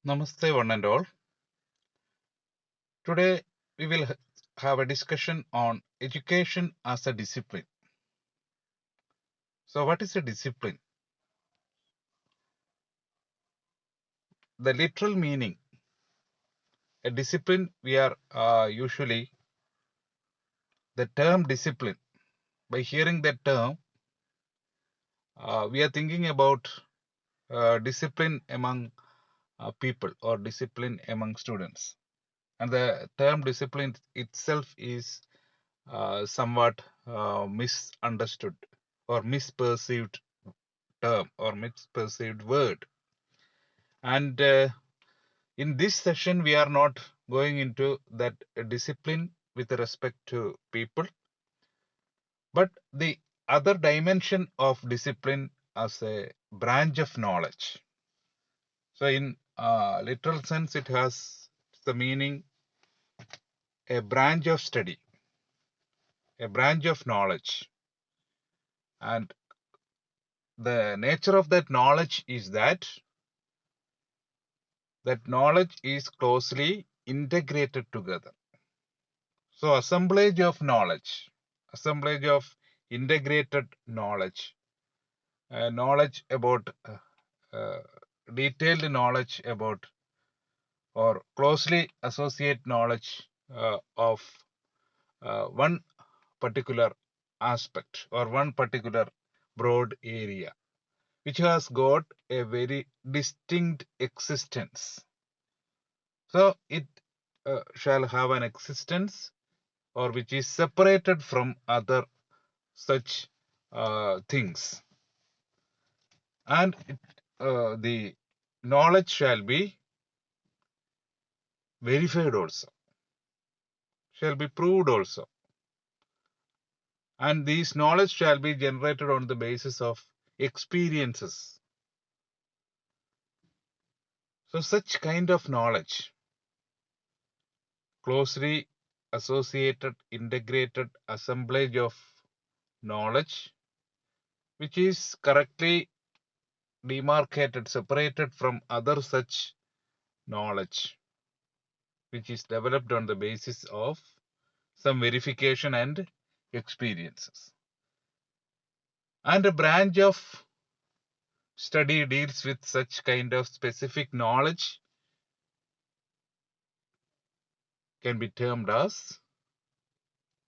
Namaste, one and all. Today we will have a discussion on education as a discipline. So, what is a discipline? The literal meaning, a discipline, we are usually the term discipline. By hearing that term, we are thinking about discipline among people or discipline among students. And the term discipline itself is somewhat misunderstood or misperceived term or misperceived word. And in this session, we are not going into that discipline with respect to people, but the other dimension of discipline as a branch of knowledge. So, in literal sense, it has the meaning a branch of study, a branch of knowledge. And the nature of that knowledge is that knowledge is closely integrated together. So assemblage of knowledge, assemblage of integrated knowledge, knowledge about uh, detailed knowledge about or closely associate knowledge of one particular aspect or one particular broad area, which has got a very distinct existence. So it shall have an existence or which is separated from other such things, and the knowledge shall be verified also, shall be proved also, and these knowledge shall be generated on the basis of experiences. So such kind of knowledge, closely associated integrated assemblage of knowledge, which is correctly demarcated, separated from other such knowledge, which is developed on the basis of some verification and experiences. And a branch of study deals with such kind of specific knowledge can be termed as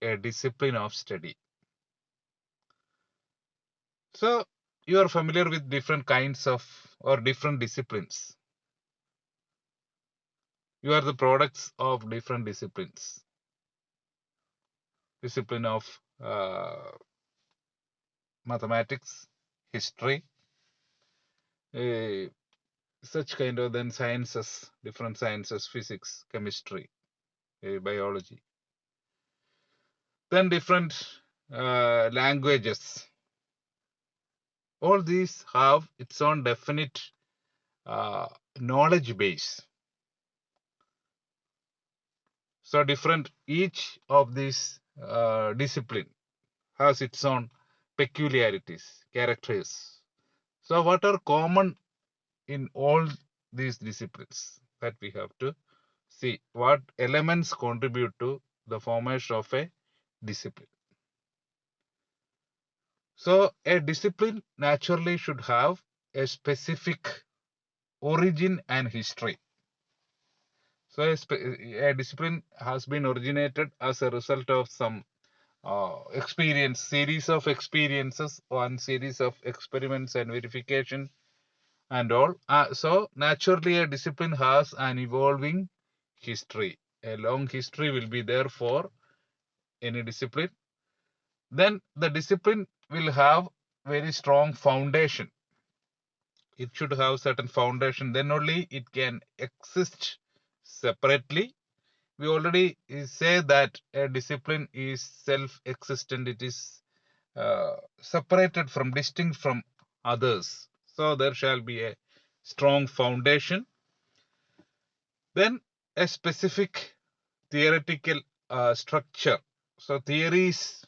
a discipline of study. So you are familiar with different kinds of or different disciplines. You are the products of different disciplines. Discipline of mathematics, history, such kind of then sciences, different sciences, physics, chemistry, biology. Then different languages. All these have its own definite knowledge base. So different, each of these discipline has its own peculiarities, characters. So what are common in all these disciplines that we have to see? What elements contribute to the formation of a discipline? So a discipline naturally should have a specific origin and history. So a discipline has been originated as a result of some experience, series of experiences, one series of experiments and verification and all. So naturally a discipline has an evolving history. A long history will be there for any discipline. Then the discipline will have very strong foundation. It should have certain foundation, then only it can exist separately. We already say that a discipline is self-existent. It is separated from, distinct from others. So there shall be a strong foundation. Then a specific theoretical structure. So theories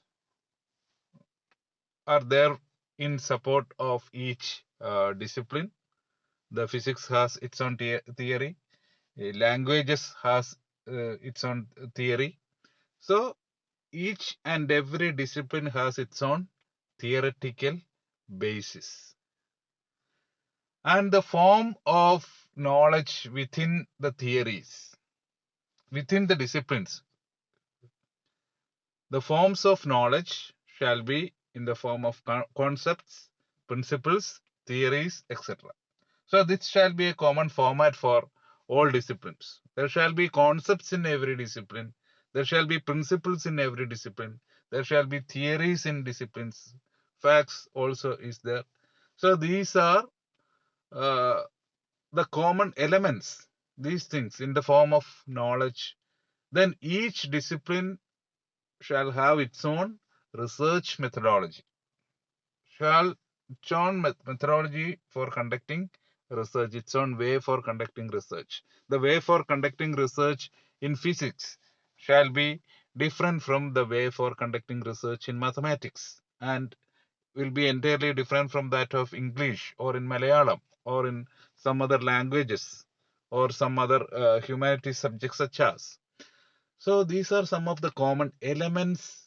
are there in support of each discipline. The physics has its own theory. Languages has its own theory. So each and every discipline has its own theoretical basis. And the form of knowledge within the theories, within the disciplines, the forms of knowledge shall be in the form of concepts, principles, theories, etc. So this shall be a common format for all disciplines. There shall be concepts in every discipline. There shall be principles in every discipline. There shall be theories in disciplines. Facts also is there. So these are uh, the common elements, these things in the form of knowledge. Then each discipline shall have its own research methodology, shall its own methodology for conducting research, its own way for conducting research. The way for conducting research in physics shall be different from the way for conducting research in mathematics, and will be entirely different from that of English or in Malayalam or in some other languages or some other humanities subjects such as. So these are some of the common elements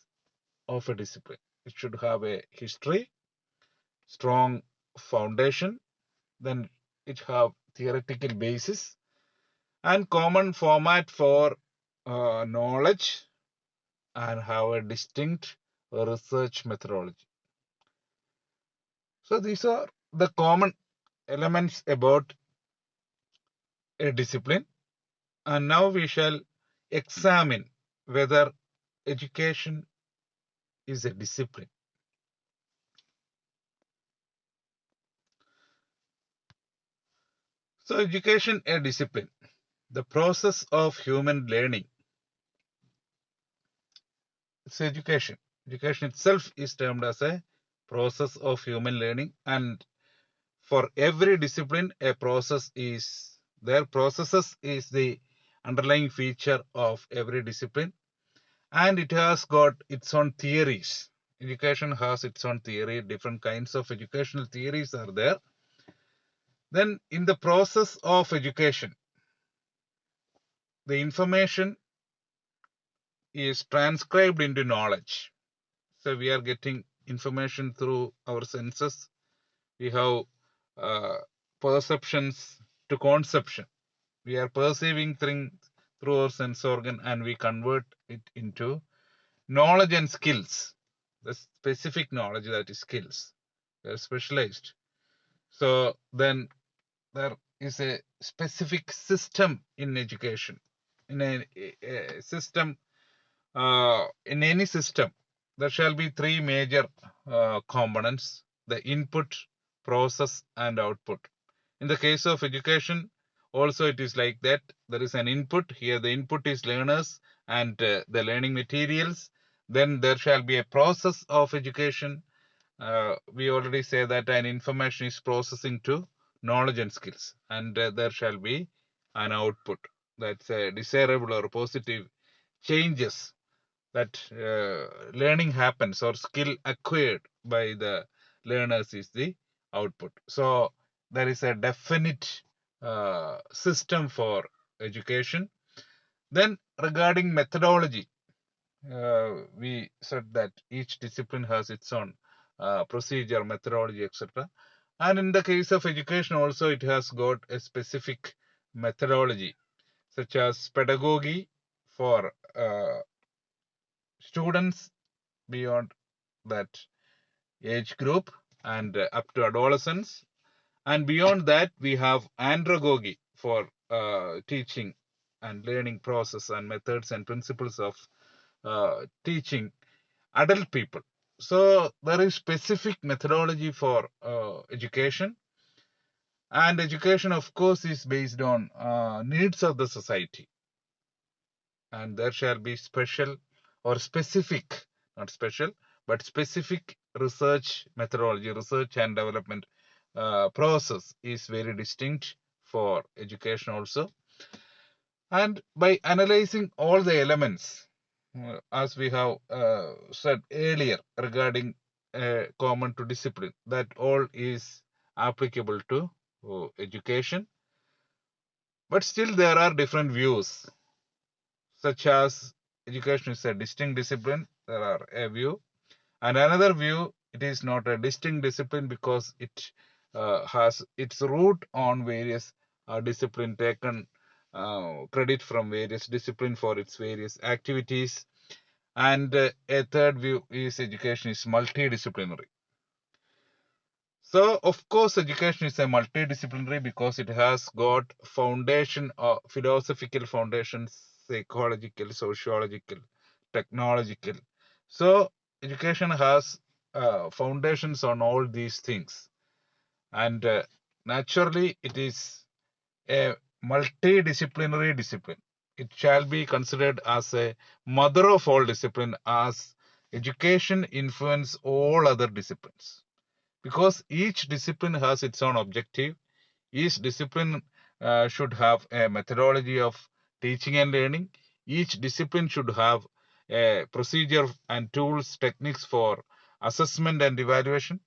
of a discipline. It should have a history, strong foundation, then it have theoretical basis and common format for knowledge and have a distinct research methodology. So these are the common elements about a discipline, and now we shall examine whether education is a discipline. So education a discipline, the process of human learning. It's education. Education itself is termed as a process of human learning, and for every discipline a process is there. Processes is the underlying feature of every discipline, and it has got its own theories. Education has its own theory. Different kinds of educational theories are there. Then in the process of education, the information is transcribed into knowledge. So we are getting information through our senses. We have uh, perceptions to conception. We are perceiving things through our sense organ and we convert it into knowledge and skills. The specific knowledge, that is skills. They are specialized. So then there is a specific system in education. In a system, in any system, there shall be three major components: the input, process, and output. In the case of education, also it is like that. There is an input. Here the input is learners and the learning materials. Then there shall be a process of education. We already say that an information is processing to knowledge and skills, and there shall be an output. That's a desirable or positive changes that learning happens or skill acquired by the learners is the output. So there is a definite system for education. Then regarding methodology, we said that each discipline has its own procedure, methodology, etc. And in the case of education also, it has got a specific methodology, such as pedagogy for students beyond that age group and up to adolescence. And beyond that, we have andragogy for teaching and learning process and methods and principles of teaching adult people. So there is specific methodology for education, and education, of course, is based on needs of the society, and there shall be special or specific, not special, but specific research methodology, research and development process is very distinct for education also. And by analyzing all the elements, as we have said earlier regarding common to discipline, that all is applicable to education. But still there are different views, such as education is a distinct discipline. There are a view. And another view, it is not a distinct discipline because it has its root on various discipline taken credit from various discipline for its various activities. And a third view is education is multidisciplinary. So, of course, education is a multidisciplinary because it has got foundation, philosophical foundations, psychological, sociological, technological. So, education has foundations on all these things. And naturally, it is a multidisciplinary discipline. It shall be considered as a mother of all discipline, as education influence all other disciplines, because each discipline has its own objective. Each discipline should have a methodology of teaching and learning. Each discipline should have a procedure and tools, techniques for assessment and evaluation.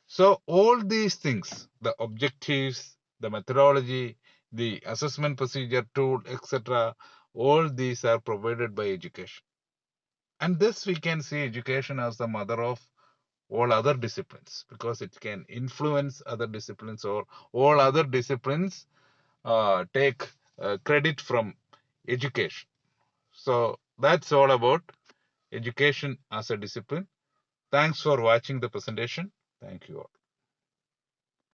So all these things, the objectives, the methodology, the assessment procedure, tool, etc., all these are provided by education. And this we can see education as the mother of all other disciplines, because it can influence other disciplines, or all other disciplines take credit from education. So that's all about education as a discipline. Thanks for watching the presentation. Thank you all.